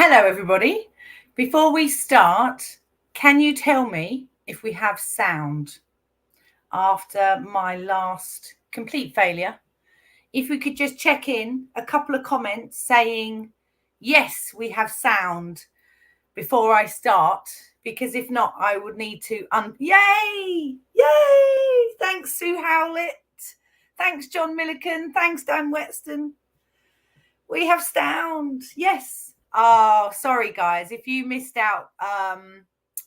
Hello, everybody. Before we start, can you tell me if we have sound after my last complete failure? If we could just check in a couple of comments saying, yes, we have sound before I start, because if not, I would need to Yay! Thanks, Sue Howlett. Thanks, John Milliken. Thanks, Dan Wetston. We have sound. Yes. Oh, sorry, guys. If you missed out,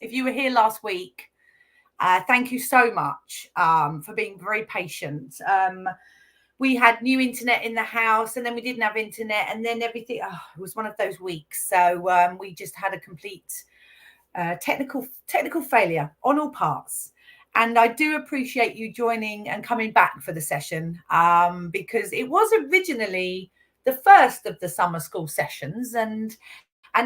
if you were here last week, thank you so much for being very patient. We had new internet in the house, and then we didn't have internet, and then everything. Oh, it was one of those weeks. So we just had a complete technical failure on all parts. And I do appreciate you joining and coming back for the session because it was originally the first of the summer school sessions, and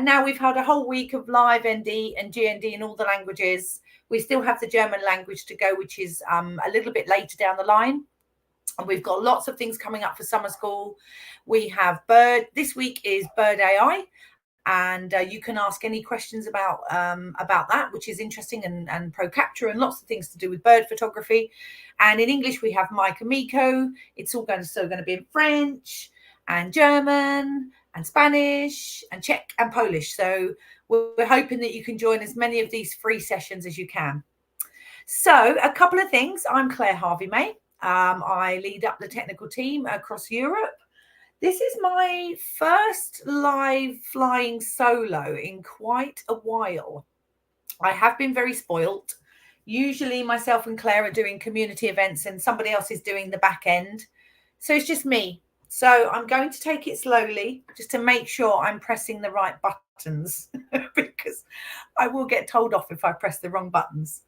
now we've had a whole week of live ND and GND in all the languages. We still have the German language to go, which is a little bit later down the line. And we've got lots of things coming up for summer school. We have this week is Bird AI, and you can ask any questions about that, which is interesting, and pro capture, and lots of things to do with bird photography. And in English we have Mike and Miko. It's all going to be in French and German and Spanish and Czech and Polish. So we're hoping that you can join as many of these free sessions as you can. So a couple of things. I'm Clare Harvey-May. I lead up the technical team across Europe. This is my first live flying solo in quite a while. I have been very spoilt. Usually myself and Claire are doing community events and somebody else is doing the back end. So it's just me. So I'm going to take it slowly just to make sure I'm pressing the right buttons because I will get told off if I press the wrong buttons.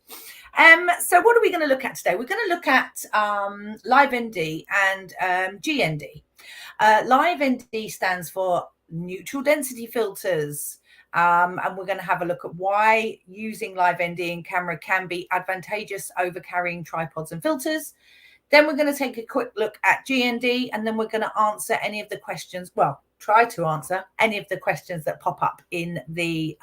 So what are we going to look at today? We're going to look at Live ND and GND. Live ND stands for neutral density filters. And we're going to have a look at why using Live ND in camera can be advantageous over carrying tripods and filters. Then we're going to take a quick look at GND, and then we're going to answer any of the questions. Well, try to answer any of the questions that pop up in the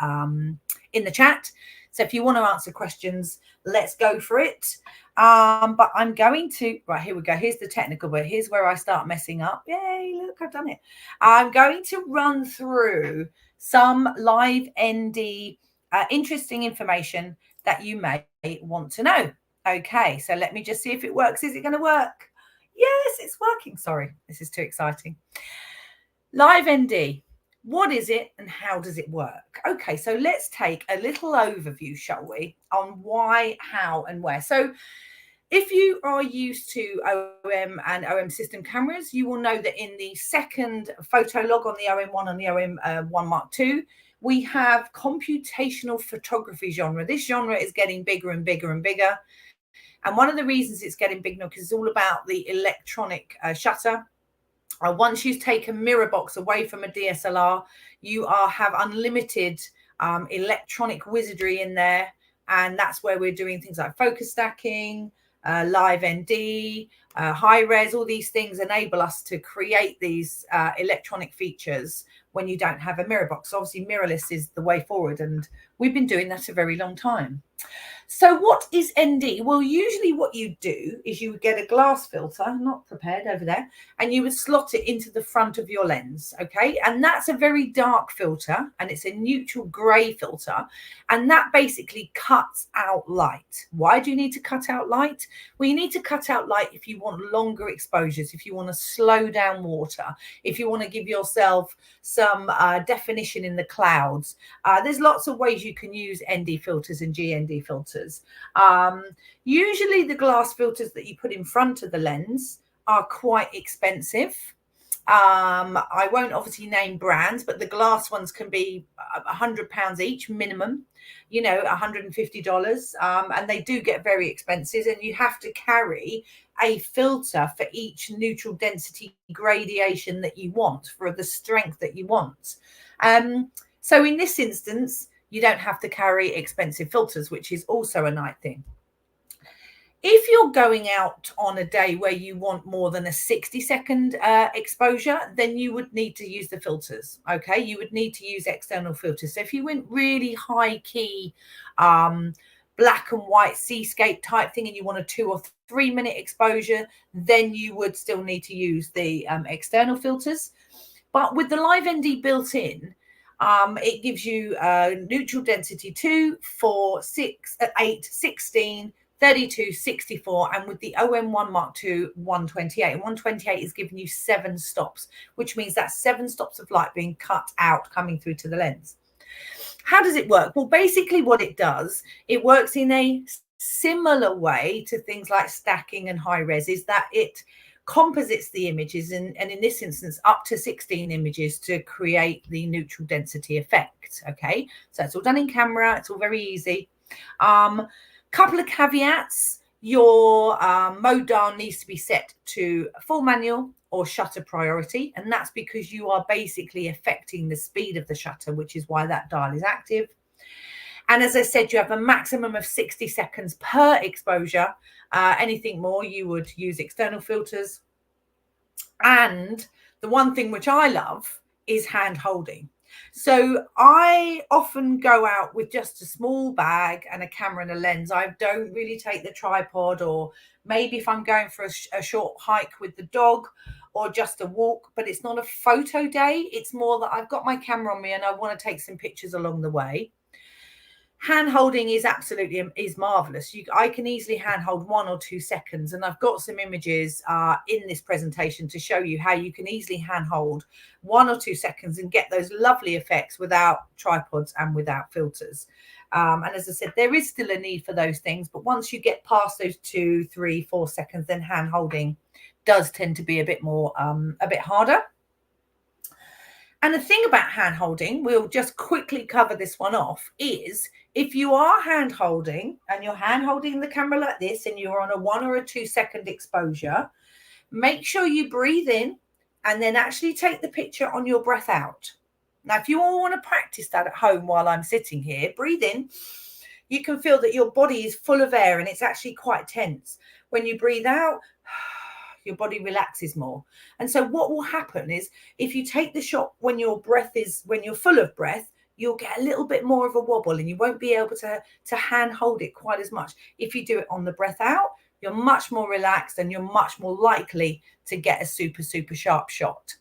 chat. So if you want to answer questions, let's go for it. But I'm going to, right, here we go. Here's the technical bit. Here's where I start messing up. Yay, look, I've done it. I'm going to run through some live ND interesting information that you may want to know. Okay, so let me just see if it works. Is it going to work? Yes, it's working. Sorry, this is too exciting. Live ND. What is it and how does it work? Okay, so let's take a little overview, shall we, on why, how, and where. So if you are used to OM and OMSYSTEM.Cameras, you will know that in the second photo log on the OM1 and the OM1 Mark II, we have computational photography genre. This genre is getting bigger and bigger and bigger. And one of the reasons it's getting big now is it's all about the electronic shutter. Once you take a mirror box away from a DSLR, you have unlimited electronic wizardry in there. And that's where we're doing things like focus stacking, live ND, high res. All these things enable us to create these electronic features when you don't have a mirror box. Obviously, mirrorless is the way forward, and we've been doing that a very long time. So what is ND? Well, usually what you do is you would get a glass filter, not prepared over there, and you would slot it into the front of your lens, okay? And that's a very dark filter, and it's a neutral grey filter, and that basically cuts out light. Why do you need to cut out light? Well, you need to cut out light if you want longer exposures, if you want to slow down water, if you want to give yourself some definition in the clouds. There's lots of ways you can use ND filters and GND filters. Usually the glass filters that you put in front of the lens are quite expensive. I won't obviously name brands, but the glass ones can be £100 each minimum, you know, $150. And they do get very expensive, and you have to carry a filter for each neutral density gradation that you want, for the strength that you want. So in this instance, you don't have to carry expensive filters, which is also a nice thing. If you're going out on a day where you want more than a 60-second exposure, then you would need to use the filters. Okay, you would need to use external filters. So if you went really high key, black and white seascape type thing, and you want a 2 or 3 minute exposure, then you would still need to use the external filters. But with the Live ND built in, it gives you neutral density 2, 4, 6, 8, 16, 32, 64, and with the OM1 Mark II, 128. And 128 is giving you 7 stops, which means that's 7 stops of light being cut out coming through to the lens. How does it work? Well, basically what it does, it works in a similar way to things like stacking and high res, is that it composites the images, and in this instance up to 16 images to create the neutral density effect. Okay, so it's all done in camera, it's all very easy. Couple of caveats: your mode dial needs to be set to full manual or shutter priority, and that's because you are basically affecting the speed of the shutter, which is why that dial is active. And as I said, you have a maximum of 60 seconds per exposure. Anything more, you would use external filters. And the one thing which I love is hand holding. So I often go out with just a small bag and a camera and a lens. I don't really take the tripod, or maybe if I'm going for a short hike with the dog or just a walk, but it's not a photo day. It's more that I've got my camera on me and I want to take some pictures along the way. Hand holding is absolutely marvelous. I can easily hand hold 1 or 2 seconds, and I've got some images in this presentation to show you how you can easily hand hold 1 or 2 seconds and get those lovely effects without tripods and without filters. And as I said, there is still a need for those things, but once you get past those 2, 3, 4 seconds, then hand holding does tend to be a bit more, a bit harder. And the thing about hand holding, we'll just quickly cover this one off, is if you are hand holding and you're hand holding the camera like this and you're on a 1 or a 2 second exposure, make sure you breathe in and then actually take the picture on your breath out. Now, if you all want to practice that at home while I'm sitting here, breathe in. You can feel that your body is full of air and it's actually quite tense. When you breathe out, your body relaxes more. And so what will happen is, if you take the shot when you're full of breath, you'll get a little bit more of a wobble and you won't be able to hand hold it quite as much. If you do it on the breath out, you're much more relaxed and you're much more likely to get a super, super sharp shot.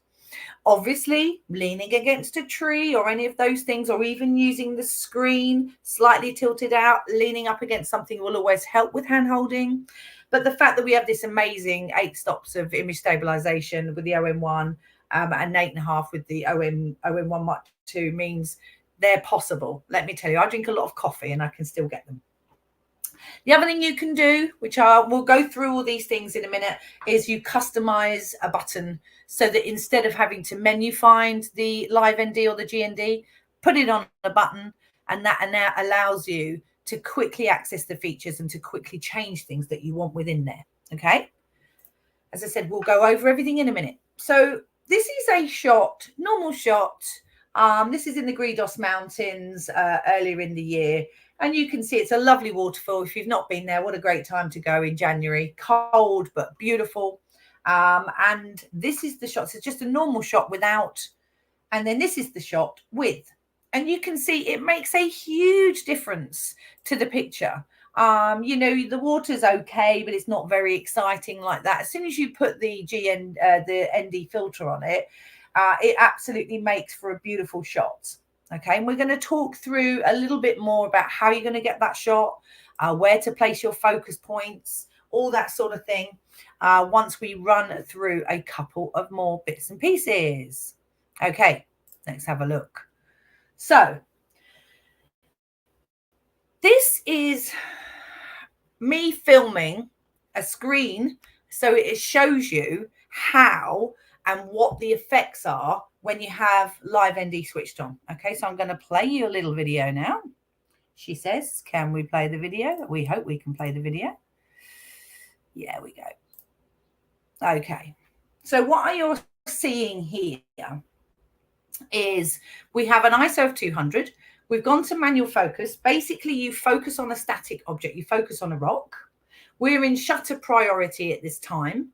Obviously, leaning against a tree or any of those things, or even using the screen slightly tilted out, leaning up against something, will always help with hand holding. But the fact that we have this amazing 8 stops of image stabilization with the OM1 and 8.5 with the OM1 Mark II means they're possible. Let me tell you, I drink a lot of coffee and I can still get them. The other thing you can do, which we'll go through all these things in a minute, is you customize a button so that instead of having to menu find the Live ND or the GND, put it on a button, and that allows you to quickly access the features and to quickly change things that you want within there. Okay. As I said, we'll go over everything in a minute. So this is a shot, normal shot. This is in the Gredos Mountains earlier in the year. And you can see it's a lovely waterfall. If you've not been there, what a great time to go in January. Cold, but beautiful. And this is the shot. So it's just a normal shot without. And then this is the shot with. And you can see it makes a huge difference to the picture. You know, the water's okay, but it's not very exciting like that. As soon as you put the ND filter on it, it absolutely makes for a beautiful shot. Okay, and we're going to talk through a little bit more about how you're going to get that shot, where to place your focus points, all that sort of thing, once we run through a couple of more bits and pieces. Okay, let's have a look. So this is me filming a screen, so it shows you how and what the effects are when you have Live ND switched on. Okay, so I'm going to play you a little video now. She says, can we play the video? We hope we can play the video. Yeah, we go. Okay, so what you're seeing here is we have an ISO of 200. We've gone to manual focus. Basically, you focus on a static object. You focus on a rock. We're in shutter priority at this time.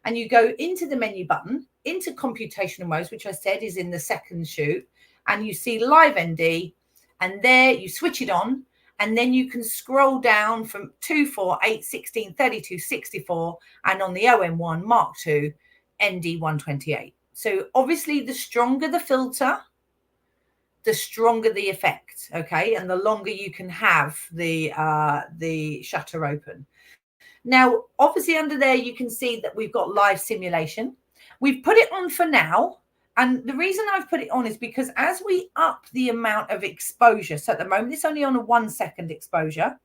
And you go into the menu button, into computational modes, which I said is in the second shoot, and you see live ND, and there you switch it on, and then you can scroll down from 2, 4, 8, 16, 32, 64, and on the OM1 Mark II, ND 128. So obviously the stronger the filter, the stronger the effect, okay? And the longer you can have the shutter open. Now, obviously under there, you can see that we've got live simulation. We've put it on for now. And the reason I've put it on is because as we up the amount of exposure, so at the moment, it's only on a 1 second exposure,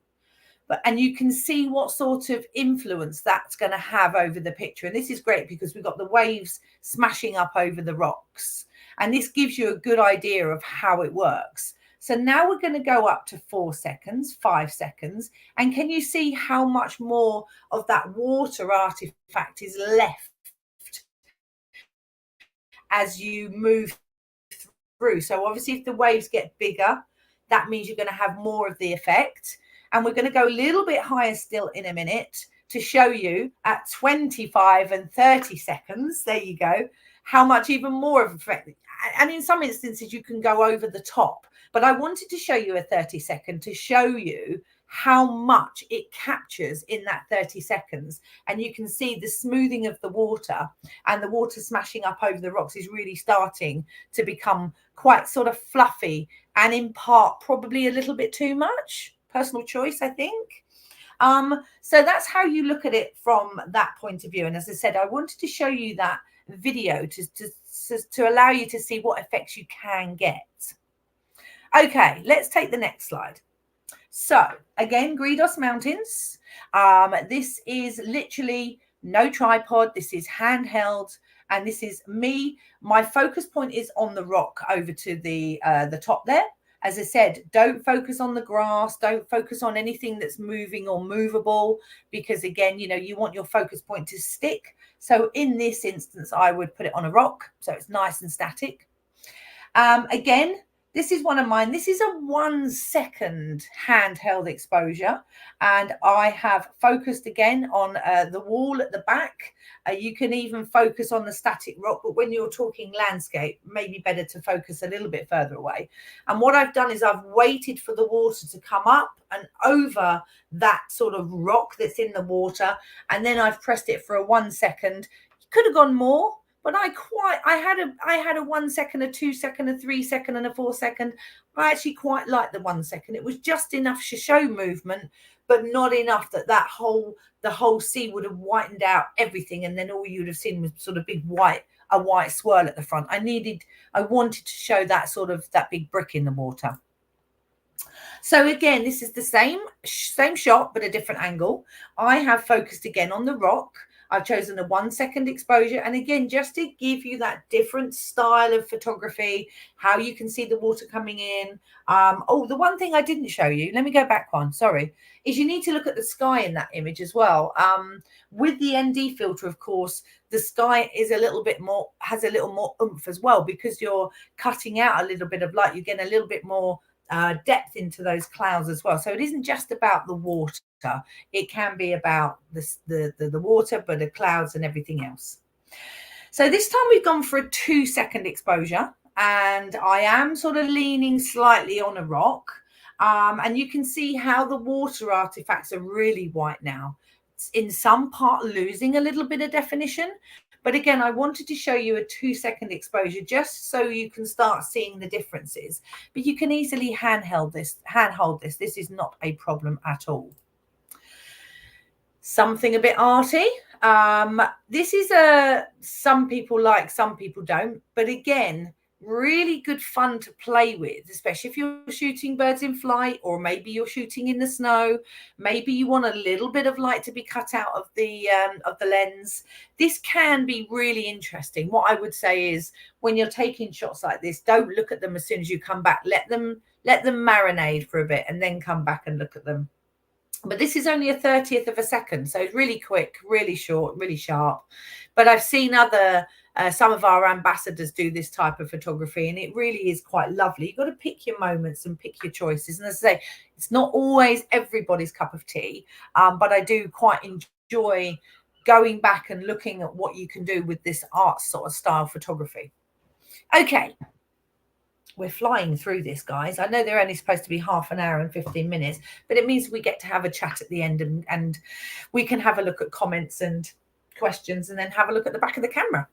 and you can see what sort of influence that's going to have over the picture. And this is great because we've got the waves smashing up over the rocks. And this gives you a good idea of how it works. So now we're going to go up to 4 seconds, 5 seconds. And can you see how much more of that water artifact is left as you move through? So obviously if the waves get bigger, that means you're going to have more of the effect. And we're going to go a little bit higher still in a minute to show you at 25 and 30 seconds, there you go, how much even more of effect. And in some instances, you can go over the top. But I wanted to show you a 30 second to show you how much it captures in that 30 seconds. And you can see the smoothing of the water and the water smashing up over the rocks is really starting to become quite sort of fluffy and in part probably a little bit too much. Personal choice, I think. So that's how you look at it from that point of view. And as I said, I wanted to show you that video to allow you to see what effects you can get. Okay, let's take the next slide. So again, Gredos Mountains. This is literally no tripod. This is handheld. And this is me. My focus point is on the rock over to the top there. As I said, don't focus on the grass. Don't focus on anything that's moving or movable, because again, you know, you want your focus point to stick. So in this instance, I would put it on a rock, so it's nice and static. Again, this is one of mine. This is a 1 second handheld exposure, and I have focused again on the wall at the back. You can even focus on the static rock, but when you're talking landscape, maybe better to focus a little bit further away. And what I've done is I've waited for the water to come up and over that sort of rock that's in the water, and then I've pressed it for a 1 second. Could have gone more, but I had a 1 second, a 2 second, a 3 second, and a 4 second. I actually quite liked the 1 second. It was just enough to show movement, but not enough that the whole sea would have whitened out everything, and then all you'd have seen was sort of a white swirl at the front. I wanted to show that sort of that big brick in the water. So again, this is the same shot, but a different angle. I have focused again on the rock. I've chosen a 1 second exposure. And again, just to give you that different style of photography, how you can see the water coming in. Oh, the one thing I didn't show you, let me go back one, sorry, is you need to look at the sky in that image as well. With the ND filter, of course, the sky is has a little more oomph as well, because you're cutting out a little bit of light. You get a little bit more depth into those clouds as well. So it isn't just about the water. It can be about the water, but the clouds and everything else. So this time we've gone for a 2 second exposure, and I am sort of leaning slightly on a rock. And you can see how the water artifacts are really white now. It's in some part losing a little bit of definition. But again, I wanted to show you a 2 second exposure just so you can start seeing the differences. But you can easily handhold this. This is not a problem at all. Something a bit arty. This is some people like, some people don't. But again, really good fun to play with, especially if you're shooting birds in flight, or maybe you're shooting in the snow. Maybe you want a little bit of light to be cut out of the lens. This can be really interesting. What I would say is, when you're taking shots like this, don't look at them as soon as you come back. Let them marinate for a bit and then come back and look at them. But this is only a 30th of a second, so it's really quick, really short, really sharp. But I've seen other Some of our ambassadors do this type of photography, and it really is quite lovely. You've got to pick your moments and pick your choices. And as I say, it's not always everybody's cup of tea, but I do quite enjoy going back and looking at what you can do with this art sort of style photography. Okay. We're flying through this, guys. I know they're only supposed to be half an hour and 15 minutes, but it means we get to have a chat at the end, and we can have a look at comments and questions and then have a look at the back of the camera.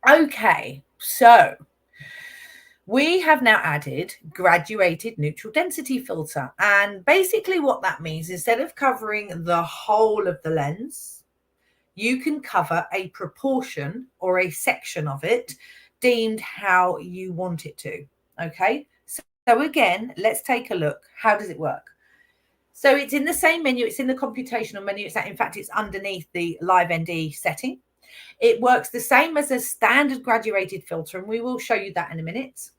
Okay, so we have now added graduated neutral density filter. And basically what that means, instead of covering the whole of the lens, you can cover a proportion or a section of it deemed how you want it to. Okay, so again, let's take a look. How does it work? So it's in the same menu. It's in the computational menu. In fact, it's underneath the Live ND setting. It works the same as a standard graduated filter, and we will show you that in a minute.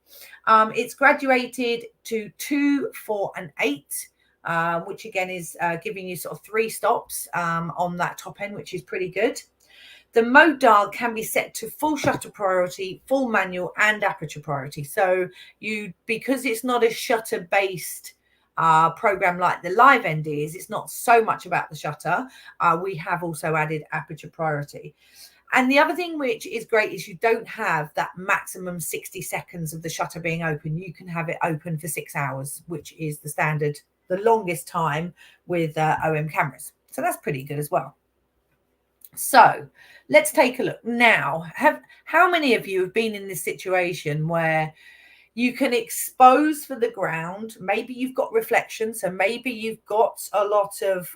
It's graduated to 2, 4, and 8, which again is giving you sort of 3 stops on that top end, which is pretty good. The mode dial can be set to full shutter priority, full manual, and aperture priority. So because it's not a shutter based program like the Live ND is, it's not so much about the shutter. We have also added aperture priority. And the other thing which is great is you don't have that maximum 60 seconds of the shutter being open. You can have it open for 6 hours, which is the standard, the longest time with OM cameras. So that's pretty good as well. So let's take a look now. How many of you have been in this situation where you can expose for the ground? Maybe you've got reflection, so maybe you've got a lot of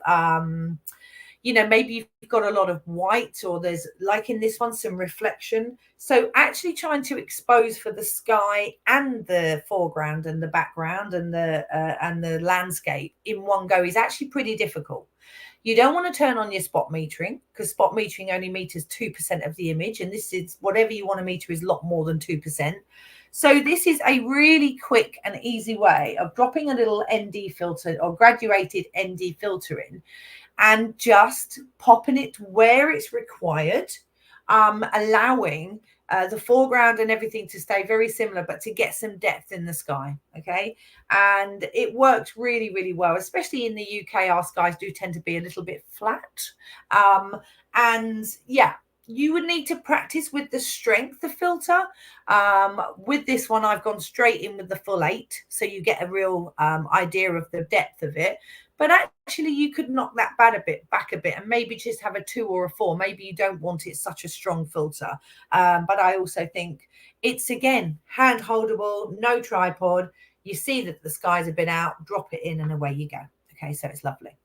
maybe you've got a lot of white, or there's, like in this one, some reflection. So actually trying to expose for the sky and the foreground and the background and the landscape in one go is actually pretty difficult. You don't want to turn on your spot metering, because spot metering only meters 2% of the image, and this is whatever you want to meter is a lot more than 2%. So this is a really quick and easy way of dropping a little ND filter or graduated ND filter in, and just popping it where it's required, allowing the foreground and everything to stay very similar, but to get some depth in the sky. Okay, and it works really, really well, especially in the UK. Our skies do tend to be a little bit flat, and yeah, you would need to practice with the strength of filter. With this one, I've gone straight in with the full 8, so you get a real idea of the depth of it. But actually, you could knock that back a bit and maybe just have a 2 or a 4. Maybe you don't want it such a strong filter. But I also think it's, again, hand holdable, no tripod. You see that the skies have been out, drop it in, and away you go. Okay, so it's lovely.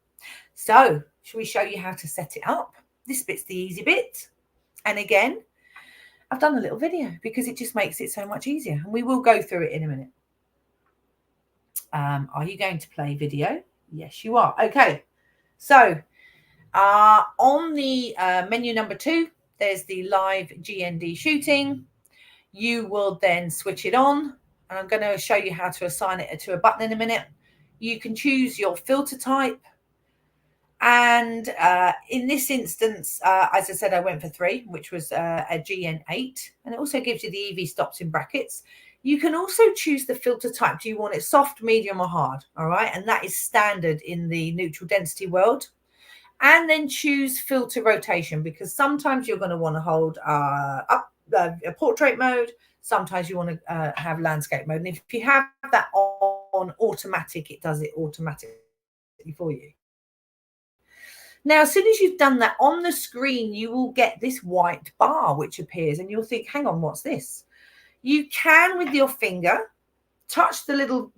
So shall we show you how to set it up? This bit's the easy bit. And again, I've done a little video because it just makes it so much easier. And we will go through it in a minute. Are you going to play video? Yes, you are. Okay, so on the menu number 2, there's the Live GND shooting. You will then switch it on, and I'm going to show you how to assign it to a button in a minute. You can choose your filter type, and in this instance, as I said, I went for 3, which was a GN8, and it also gives you the EV stops in brackets. You can also choose the filter type. Do you want it soft, medium, or hard? All right. And that is standard in the neutral density world. And then choose filter rotation, because sometimes you're going to want to hold up a portrait mode. Sometimes you want to have landscape mode. And if you have that on automatic, it does it automatically for you. Now, as soon as you've done that, on the screen, you will get this white bar which appears, and you'll think, hang on, what's this? You can, with your finger, touch the little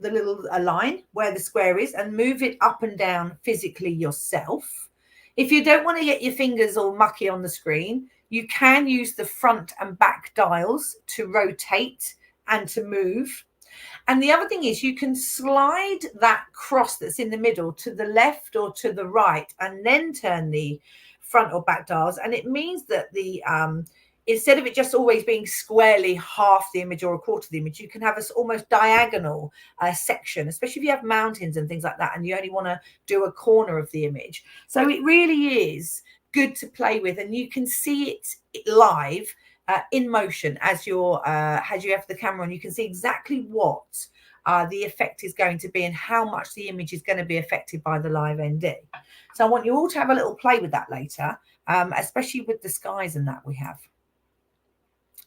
line where the square is and move it up and down physically yourself. If you don't want to get your fingers all mucky on the screen, you can use the front and back dials to rotate and to move. And the other thing is you can slide that cross that's in the middle to the left or to the right, and then turn the front or back dials. And it means that the instead of it just always being squarely half the image or a quarter of the image, you can have this almost diagonal section, especially if you have mountains and things like that, and you only want to do a corner of the image. So it really is good to play with, and you can see it live in motion as you have the camera on. You can see exactly what the effect is going to be and how much the image is going to be affected by the live ND. So I want you all to have a little play with that later, especially with the skies and that we have.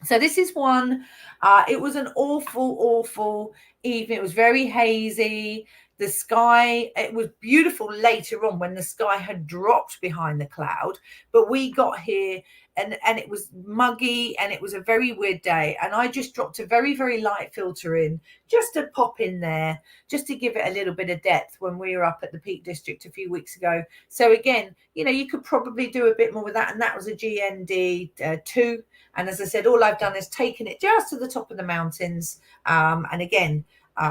So this is one, it was an awful evening. It was very hazy. The sky, it was beautiful later on when the sky had dropped behind the cloud, but we got here and it was muggy and it was a very weird day. And I just dropped a very, very light filter in just to pop in there, just to give it a little bit of depth when we were up at the Peak District a few weeks ago. So again, you know, you could probably do a bit more with that. And that was a GND 2. And as I said, all I've done is taken it just to the top of the mountains. And again,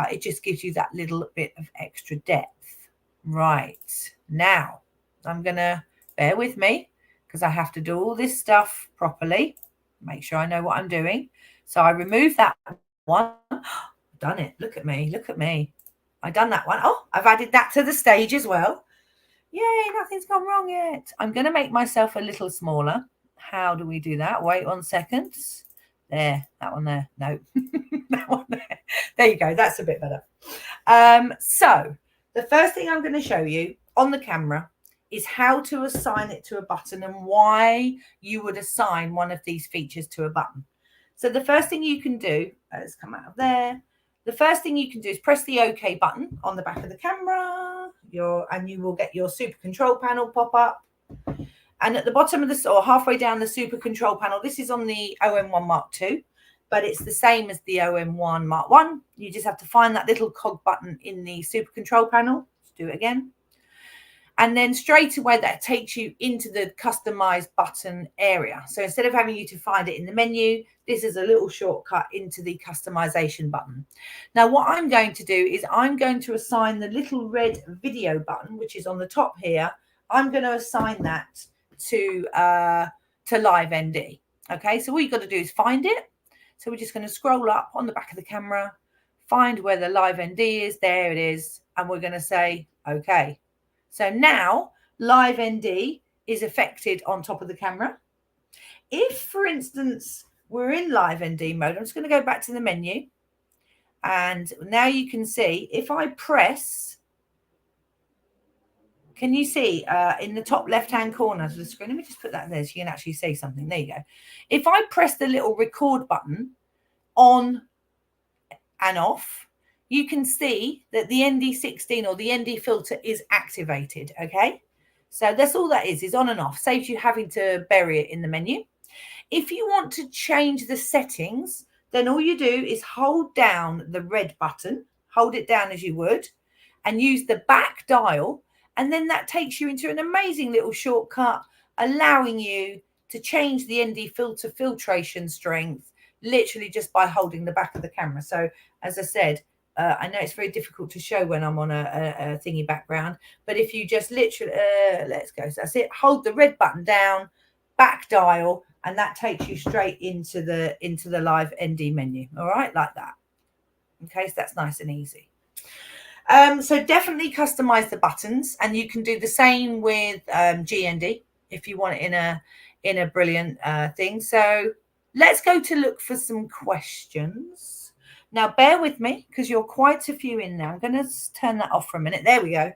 it just gives you that little bit of extra depth. Right. Now, I'm going to bear with me because I have to do all this stuff properly. Make sure I know what I'm doing. So I remove that one. I've done it. Look at me. Look at me. I've done that one. Oh, I've added that to the stage as well. Yay, nothing's gone wrong yet. I'm going to make myself a little smaller. How do we do that? Wait 1 second. There, that one there. No, that one there. There you go. That's a bit better. So the first thing I'm going to show you on the camera is how to assign it to a button and why you would assign one of these features to a button. So the first thing you can do, let's come out of there. The first thing you can do is press the OK button on the back of the camera, and you will get your super control panel pop up. And at the bottom of the, or halfway down the super control panel, this is on the OM1 Mark II, but it's the same as the OM1 Mark I. You just have to find that little cog button in the super control panel. Let's do it again. And then straight away that takes you into the customized button area. So instead of having you to find it in the menu, this is a little shortcut into the customization button. Now what I'm going to do is I'm going to assign the little red video button, which is on the top here. I'm going to assign that to live ND. Okay, so all you've got to do is find it. So we're just going to scroll up on the back of the camera, find where the live ND is. There it is. And we're going to say, okay. So now live ND is affected on top of the camera. If, for instance, we're in live ND mode, I'm just going to go back to the menu. And now you can see if I press, can you see in the top left-hand corner of the screen? Let me just put that there so you can actually see something. There you go. If I press the little record button on and off, you can see that the ND16 or the ND filter is activated, okay? So that's all that is on and off. Saves you having to bury it in the menu. If you want to change the settings, then all you do is hold down the red button, hold it down as you would, and use the back dial. And then that takes you into an amazing little shortcut, allowing you to change the ND filter filtration strength, literally just by holding the back of the camera. So as I said, I know it's very difficult to show when I'm on a thingy background, but if you just literally, let's go. So that's it. Hold the red button down, back dial, and that takes you straight into the live ND menu. All right, like that. Okay, so that's nice and easy. So definitely customize the buttons, and you can do the same with GND if you want it in a brilliant thing. So let's go to look for some questions. Now, bear with me because you're quite a few in now. I'm going to turn that off for a minute. There we go.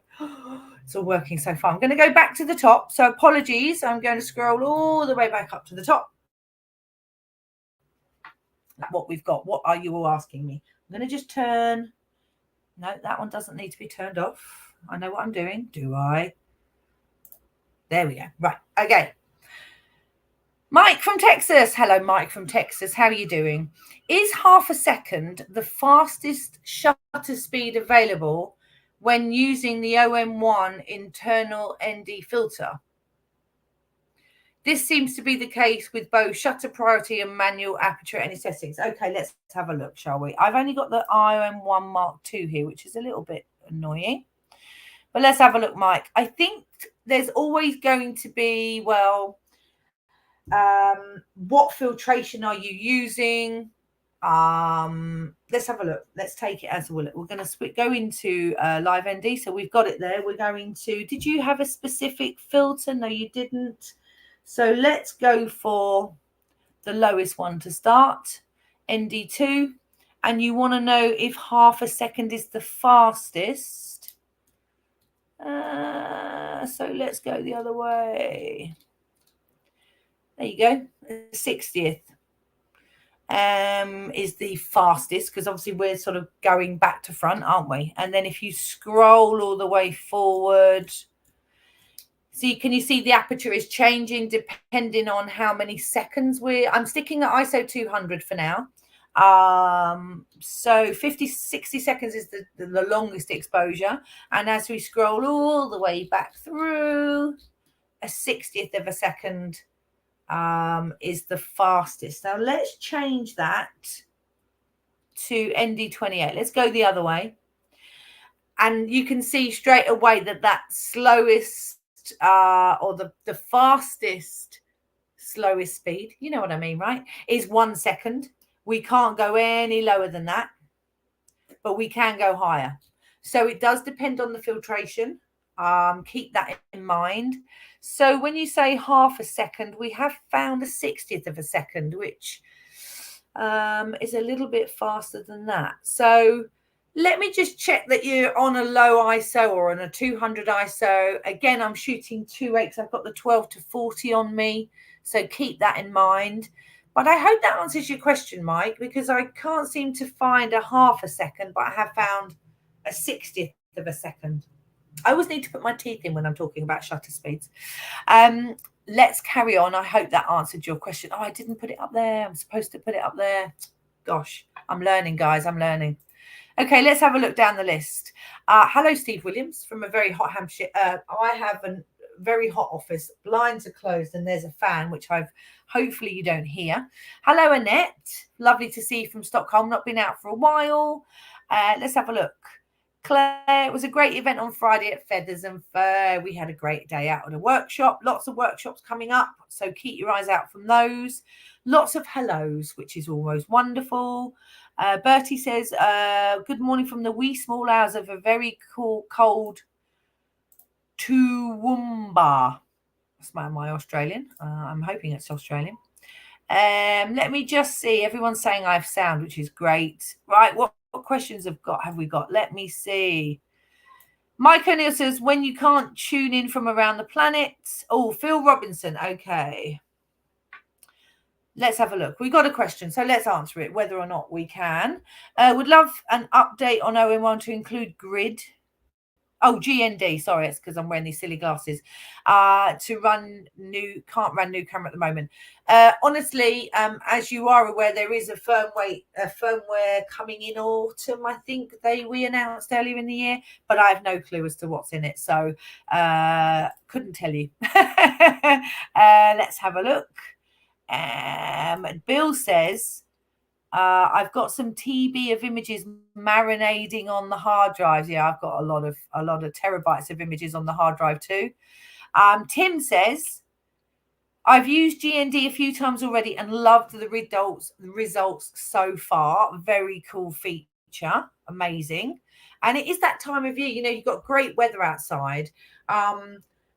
It's all working so far. I'm going to go back to the top. So apologies. I'm going to scroll all the way back up to the top. What we've got. What are you all asking me? I'm going to just turn. No, that one doesn't need to be turned off. I know what I'm doing. Do I? There we go. Right. Okay. Mike from Texas. Hello, Mike from Texas. How are you doing? Is ½ second the fastest shutter speed available when using the OM1 internal ND filter? This seems to be the case with both shutter priority and manual aperture any settings. Okay, let's have a look, shall we? I've only got the OM1 Mark II here, which is a little bit annoying. But let's have a look, Mike. I think there's always going to be, well, what filtration are you using? Let's have a look. Let's take it as a look. We're going to go into live ND. So we've got it there. We're going to, did you have a specific filter? No, you didn't. So let's go for the lowest one to start, ND2. And you want to know if half a second is the fastest. So let's go the other way. There you go. 60th is the fastest, because obviously we're sort of going back to front, aren't we? And then if you scroll all the way forward, see, can you see the aperture is changing depending on how many seconds I'm sticking at ISO 200 for now. So 60 seconds is the longest exposure. And as we scroll all the way back through, a 60th of a second is the fastest. Now let's change that to ND28. Let's go the other way. And you can see straight away that slowest or the fastest slowest speed, you know what I mean, right, is 1 second. We can't go any lower than that, but we can go higher. So it does depend on the filtration. Keep that in mind. So when you say half a second, we have found a 60th of a second, which is a little bit faster than that. So let me just check that you're on a low ISO or on a 200 ISO. Again, I'm shooting 2.8 because I've got the 12 to 40 on me. So keep that in mind. But I hope that answers your question, Mike, because I can't seem to find a half a second, but I have found a 60th of a second. I always need to put my teeth in when I'm talking about shutter speeds. Let's carry on. I hope that answered your question. Oh, I didn't put it up there. I'm supposed to put it up there. Gosh, I'm learning, guys. I'm learning. Okay, let's have a look down the list. Hello, Steve Williams from a very hot Hampshire. I have a very hot office. Blinds are closed and there's a fan, which hopefully you don't hear. Hello, Annette. Lovely to see you from Stockholm. Not been out for a while. Let's have a look. Claire, it was a great event on Friday at Feathers and Fur. We had a great day out at a workshop. Lots of workshops coming up, so keep your eyes out from those. Lots of hellos, which is almost wonderful. Bertie says, good morning from the wee small hours of a very cold Toowoomba. That's my Australian. I'm hoping it's Australian. Let me just see. Everyone's saying I have sound, which is great. Right, what questions have we got? Let me see. Mike O'Neill says, when you can't tune in from around the planet. Oh, Phil Robinson. Okay. Let's have a look. We got a question, so let's answer it, whether or not we can. Would love an update on OM1 to include grid. Oh, GND. Sorry, it's because I'm wearing these silly glasses. To run can't run new camera at the moment. Honestly, as you are aware, there is a firmware coming in autumn. I think we announced earlier in the year, but I have no clue as to what's in it, so couldn't tell you. Let's have a look. Bill says, I've got some TB of images marinating on the hard drives. Yeah, I've got a lot of terabytes of images on the hard drive too. Tim says, I've used GND a few times already and loved the results so far. Very cool feature. Amazing. And it is that time of year, you've got great weather outside.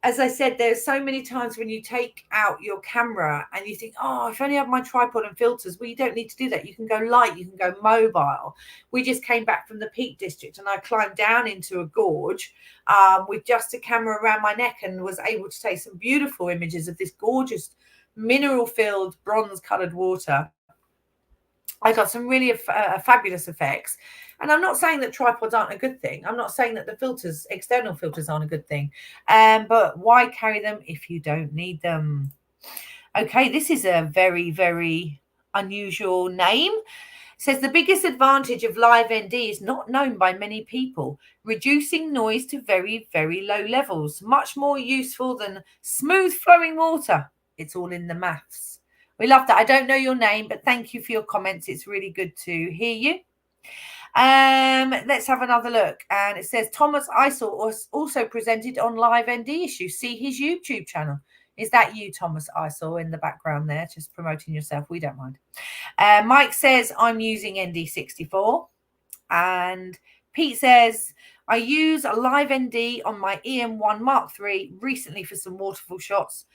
As I said, there's so many times when you take out your camera and you think, oh, if I only have my tripod and filters. Well, you don't need to do that. You can go light, you can go mobile. We just came back from the Peak District and I climbed down into a gorge with just a camera around my neck and was able to take some beautiful images of this gorgeous mineral-filled, bronze-coloured water. I got some really fabulous effects. And I'm not saying that tripods aren't a good thing. I'm not saying that the external filters aren't a good thing. But why carry them if you don't need them? Okay, this is a very, very unusual name. It says the biggest advantage of Live ND is not known by many people. Reducing noise to very, very low levels. Much more useful than smooth flowing water. It's all in the maths. We love that. I don't know your name, but thank you for your comments. It's really good to hear you. Let's have another look. And it says Thomas Isel was also presented on Live ND issues. See his YouTube channel. Is that you, Thomas Isel, in the background there? Just promoting yourself. We don't mind. Mike says, I'm using ND64. And Pete says, I use a Live ND on my EM1 Mark III recently for some waterfall shots.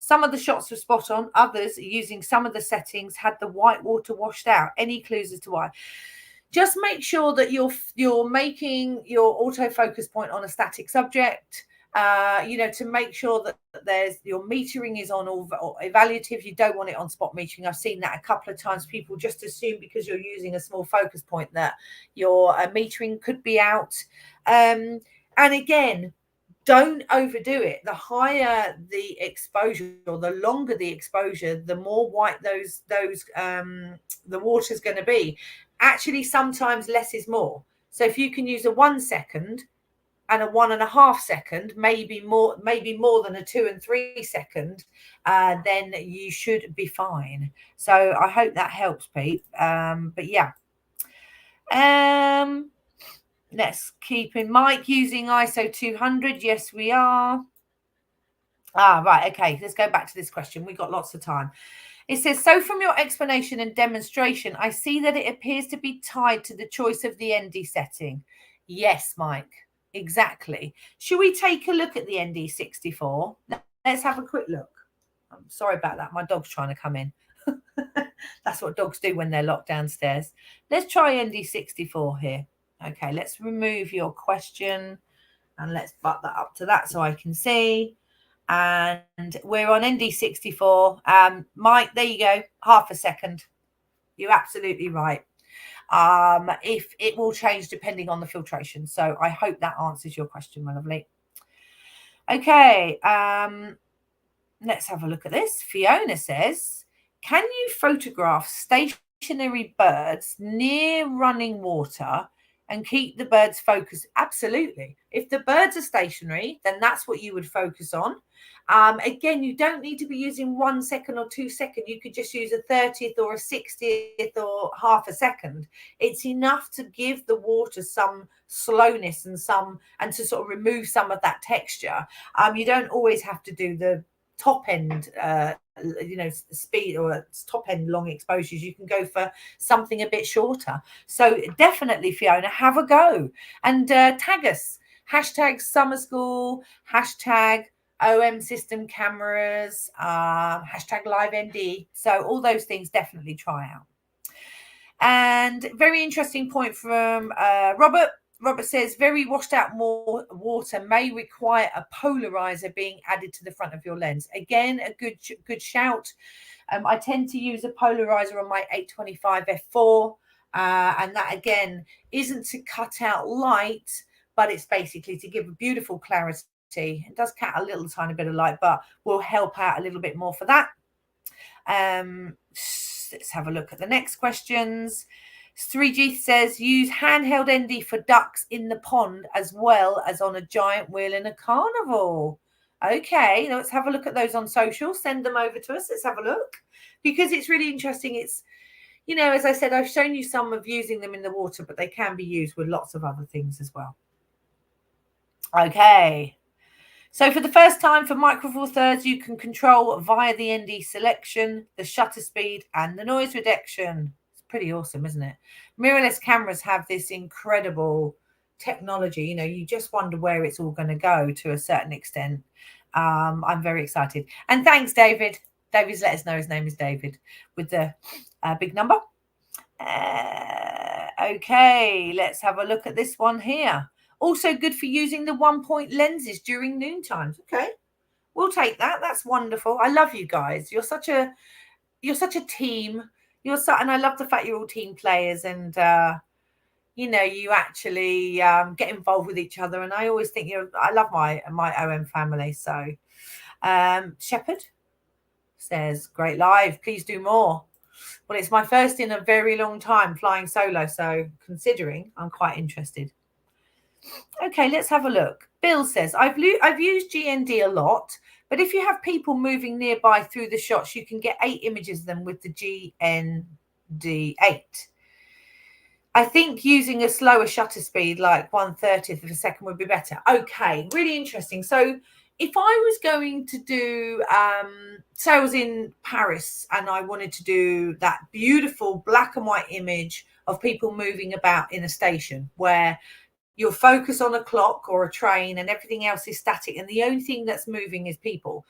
Some of the shots were spot on. Others, using some of the settings, had the white water washed out. Any clues as to why? Just make sure that you're making your autofocus point on a static subject. To make sure that there's your metering is on or evaluative. You don't want it on spot metering. I've seen that a couple of times. People just assume because you're using a small focus point that your metering could be out. And again, don't overdo it. The higher the exposure or the longer the exposure, the more white the water's going to be. Actually, sometimes less is more. So if you can use a 1 second and a 1.5 second, maybe more than a 2 and 3 second, then you should be fine. So I hope that helps, Pete. But yeah. Let's keep in Mike using ISO 200. Yes, we are. Right. Okay. Let's go back to this question. We've got lots of time. It says, so from your explanation and demonstration, I see that it appears to be tied to the choice of the ND setting. Yes, Mike, exactly. Should we take a look at the ND64? Let's have a quick look. I'm sorry about that. My dog's trying to come in. That's what dogs do when they're locked downstairs. Let's try ND64 here. Okay, let's remove your question and let's butt that up to that so I can see. And we're on ND64. Mike, there you go. 0.5 second. You're absolutely right. If it will change depending on the filtration. So I hope that answers your question, my lovely. Okay. Let's have a look at this. Fiona says, can you photograph stationary birds near running water and keep the birds focused? Absolutely. If the birds are stationary, then that's what you would focus on. Again, you don't need to be using 1 second or 2 seconds. You could just use a 30th or a 60th or 0.5 second. It's enough to give the water some slowness and to sort of remove some of that texture. You don't always have to do the top end speed or top end long exposures. You can go for something a bit shorter. So definitely, Fiona, have a go and tag us. Hashtag summer school, hashtag OMSYSTEM.Cameras, hashtag live ND. So all those things definitely try out. And very interesting point from Robert. Robert says, very washed out more water may require a polarizer being added to the front of your lens. Again, a good shout. I tend to use a polarizer on my 825 f4. And that, again, isn't to cut out light, but it's basically to give a beautiful clarity. It does cut a little tiny bit of light, but will help out a little bit more for that. Let's have a look at the next questions. 3G says, use handheld ND for ducks in the pond as well as on a giant wheel in a carnival. Okay, let's have a look at those on social. Send them over to us. Let's have a look because it's really interesting. It's, as I said, I've shown you some of using them in the water, but they can be used with lots of other things as well. Okay. So for the first time for Micro Four Thirds, you can control via the ND selection, the shutter speed and the noise reduction. Pretty awesome, isn't it? Mirrorless cameras have this incredible technology. You just wonder where it's all going to go to a certain extent. I'm very excited. And thanks, David. David's let us know his name is David with the big number. Okay, let's have a look at this one here. Also good for using the 1-point lenses during noon times. Okay, we'll take that. That's wonderful. I love you guys. You're such a team. And I love the fact you're all team players and, you actually get involved with each other. And I always think, I love my OM family. So Shepherd says, great live. Please do more. Well, it's my first in a very long time flying solo. So considering, I'm quite interested. Okay, let's have a look. Bill says, I've used GND a lot. But if you have people moving nearby through the shots, you can get 8 images of them with the GND8. I think using a slower shutter speed, like 1/30th of a second, would be better. Okay, really interesting. So if I was going to do, say I was in Paris and I wanted to do that beautiful black and white image of people moving about in a station where you'll focus on a clock or a train and everything else is static and the only thing that's moving is people.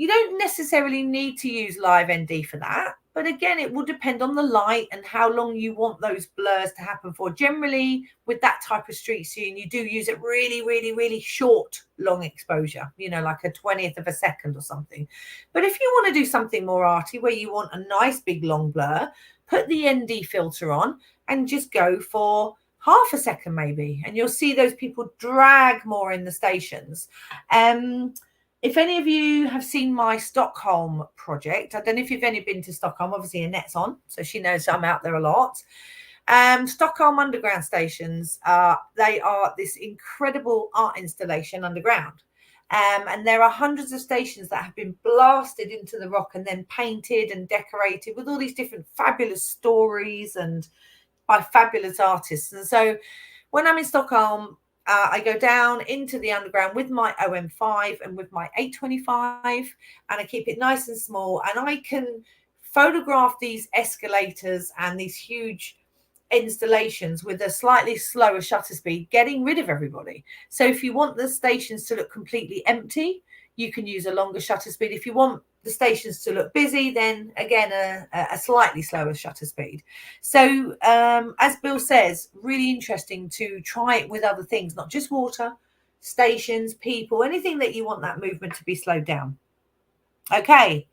You don't necessarily need to use live ND for that. But again, it will depend on the light and how long you want those blurs to happen for. Generally, with that type of street scene, you do use it really, really, really short, long exposure, you know, like a 20th of a second or something. But if you want to do something more arty where you want a nice big long blur, put the ND filter on and just go for half a second maybe. And you'll see those people drag more in the stations. If any of you have seen my Stockholm project, I don't know if you've any been to Stockholm. Obviously, Annette's on, so she knows I'm out there a lot. Stockholm Underground stations, they are this incredible art installation underground. And there are hundreds of stations that have been blasted into the rock and then painted and decorated with all these different fabulous stories and by fabulous artists. And so when I'm in Stockholm, I go down into the underground with my OM5 and with my 825, and I keep it nice and small, and I can photograph these escalators and these huge installations with a slightly slower shutter speed, getting rid of everybody. So if you want the stations to look completely empty, you can use a longer shutter speed. If you want the stations to look busy, then again a slightly slower shutter speed. So as Bill says, really interesting to try it with other things, not just water, stations, people, anything that you want that movement to be slowed down. Okay,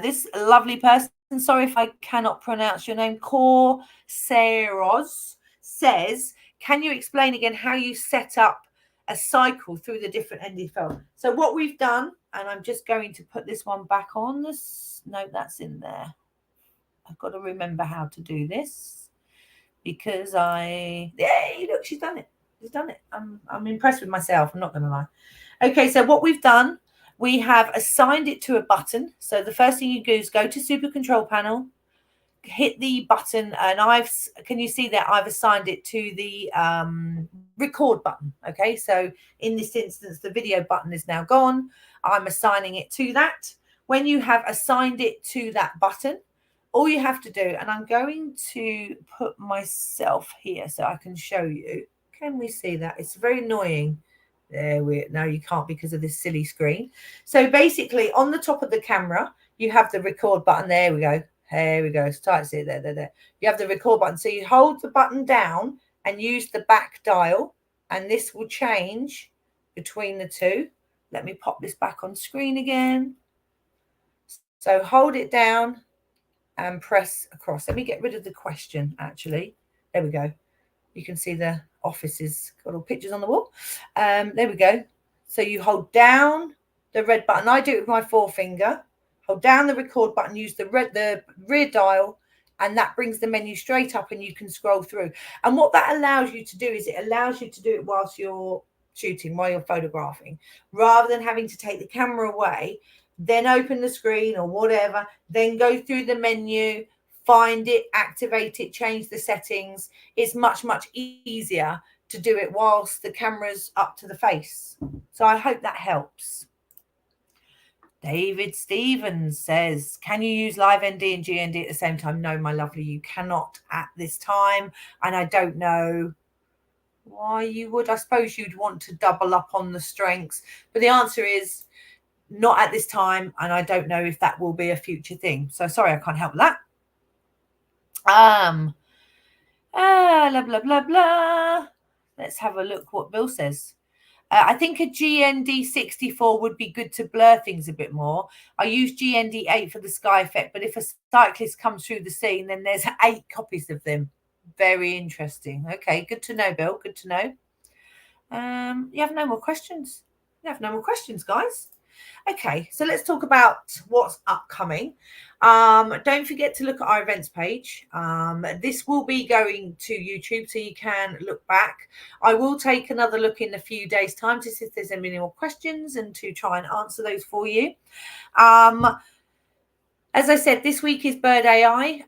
this lovely person, sorry if I cannot pronounce your name, Corseros, says, can you explain again how you set up a cycle through the different ND film? So what we've done, and I'm just going to put this one back on this. No, that's in there. I've got to remember how to do this because yay, look, she's done it. She's done it. I'm impressed with myself. I'm not going to lie. Okay, so what we've done, we have assigned it to a button. So the first thing you do is go to Super Control Panel, hit the button, and can you see that I've assigned it to the record button? Okay, so in this instance, the video button is now gone. I'm assigning it to that. When you have assigned it to that button, all you have to do, and I'm going to put myself here so I can show you. Can we see that? It's very annoying. No, you can't because of this silly screen. So basically, on the top of the camera, you have the record button. There we go. There we go. Start to see it there. You have the record button. So you hold the button down and use the back dial, and this will change between the two. Let me pop this back on screen again. So hold it down and press across. Let me get rid of the question, actually. There we go. You can see the office has got all pictures on the wall. There we go. So you hold down the red button. I do it with my forefinger. Hold down the record button, use the rear dial, and that brings the menu straight up and you can scroll through. And what that allows you to do is it allows you to do it whilst you're shooting, while you're photographing, rather than having to take the camera away, then open the screen or whatever, then go through the menu, find it, activate it, change the settings. It's much, much easier to do it whilst the camera's up to the face. So I hope that helps. David Stevens says, can you use live ND and GND at the same time? No, my lovely, you cannot at this time. And I don't know why you would. I suppose you'd want to double up on the strengths. But the answer is not at this time. And I don't know if that will be a future thing. So sorry, I can't help with that. Blah, blah, blah, blah. Let's have a look what Bill says. I think a GND 64 would be good to blur things a bit more. I use GND 8 for the sky effect, but if a cyclist comes through the scene, then there's 8 copies of them. Very interesting. Okay, good to know, Bill. Good to know. You have no more questions? You have no more questions, guys? Okay, so let's talk about what's upcoming. Don't forget to look at our events page. This will be going to YouTube, so you can look back. I will take another look in a few days' time to see if there's any more questions and to try and answer those for you. As I said, this week is Bird AI.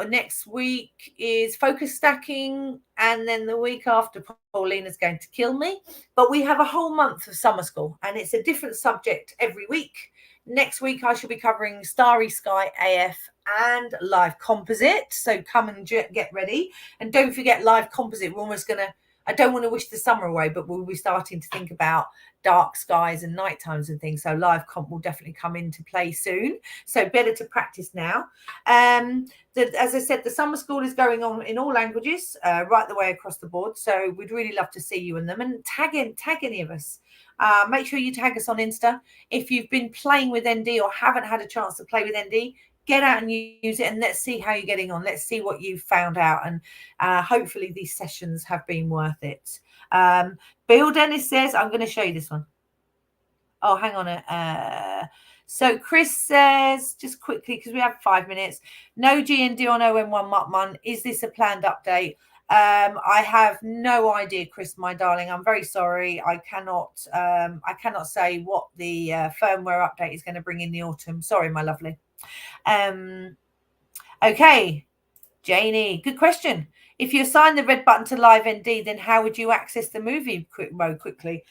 Next week is focus stacking. And then the week after, Paulina's going to kill me. But we have a whole month of summer school, and it's a different subject every week. Next week, I shall be covering Starry Sky AF and Live Composite. So come and get ready. And don't forget Live Composite. We're almost going to, I don't want to wish the summer away, but we'll be starting to think about dark skies and night times and things. So live comp will definitely come into play soon. So better to practice now. As I said, the summer school is going on in all languages, right the way across the board. So we'd really love to see you in them, and tag any of us. Make sure you tag us on Insta. If you've been playing with ND or haven't had a chance to play with ND, get out and use it, and let's see how you're getting on. Let's see what you've found out, and hopefully these sessions have been worth it. Bill Dennis says, I'm going to show you this one. Oh, hang on. So Chris says, just quickly, because we have 5 minutes, no GND on OM1 Muttman. Is this a planned update? I have no idea, Chris, my darling. I'm very sorry. I cannot say what the firmware update is going to bring in the autumn. Sorry, my lovely. Okay, Janie, good question. If you assign the red button to live ND, then how would you access the movie mode quickly?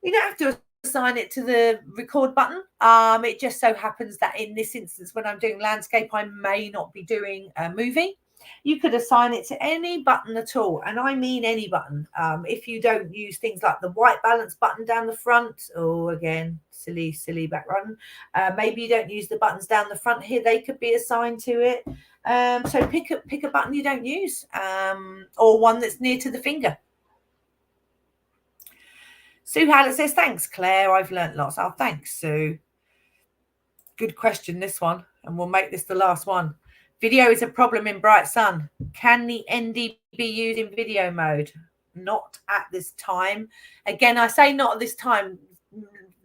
You don't have to assign it to the record button. It just so happens that in this instance, when I'm doing landscape, I may not be doing a movie. You could assign it to any button at all, and I mean any button. If you don't use things like the white balance button down the front, or again, silly back button, maybe you don't use the buttons down the front here, they could be assigned to it. So pick a button you don't use, or one that's near to the finger. Sue Hallett says, thanks, Claire. I've learnt lots. Oh, thanks, Sue. Good question, this one. And we'll make this the last one. Video is a problem in bright sun. Can the ND be used in video mode? Not at this time. Again, I say not at this time,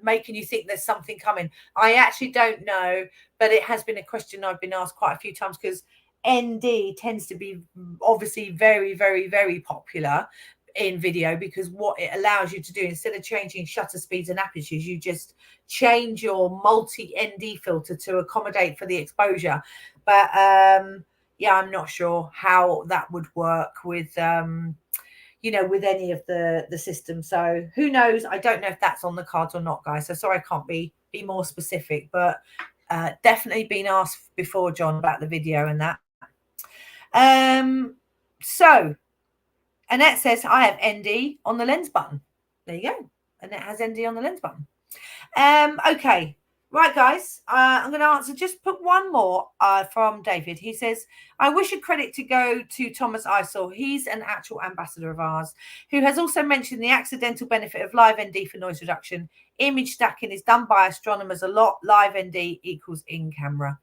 making you think there's something coming. I actually don't know, but it has been a question I've been asked quite a few times, because ND tends to be obviously very, very, very popular in video, because what it allows you to do, instead of changing shutter speeds and apertures, you just change your multi ND filter to accommodate for the exposure. But yeah, I'm not sure how that would work with with any of the systems. So who knows? I don't know if that's on the cards or not, guys. So sorry I can't be more specific, but definitely been asked before, John, about the video and that. So Annette says, I have ND on the lens button. There you go. Annette has ND on the lens button. Okay. Right, guys. I'm going to answer. Just put one more from David. He says, I wish a credit to go to Thomas Isel. He's an actual ambassador of ours, who has also mentioned the accidental benefit of live ND for noise reduction. Image stacking is done by astronomers a lot. Live ND equals in camera.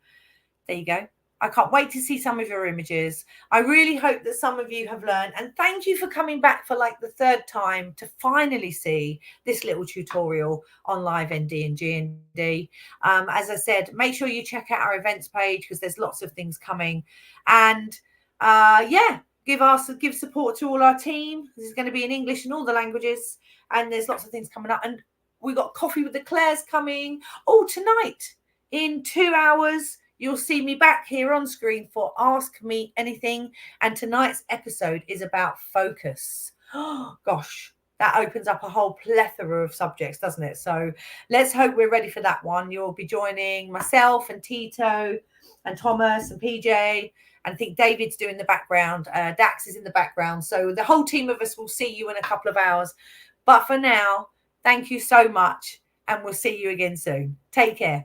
There you go. I can't wait to see some of your images. I really hope that some of you have learned, and thank you for coming back for like the third time to finally see this little tutorial on live ND and GND. As I said, make sure you check out our events page, because there's lots of things coming. And yeah, give support to all our team. This is going to be in English and all the languages, and there's lots of things coming up. And we've got Coffee with the Clares coming. Oh, tonight in 2 hours. You'll see me back here on screen for Ask Me Anything. And tonight's episode is about focus. Oh, gosh, that opens up a whole plethora of subjects, doesn't it? So let's hope we're ready for that one. You'll be joining myself and Tito and Thomas and PJ. And I think David's doing the background. Dax is in the background. So the whole team of us will see you in a couple of hours. But for now, thank you so much. And we'll see you again soon. Take care.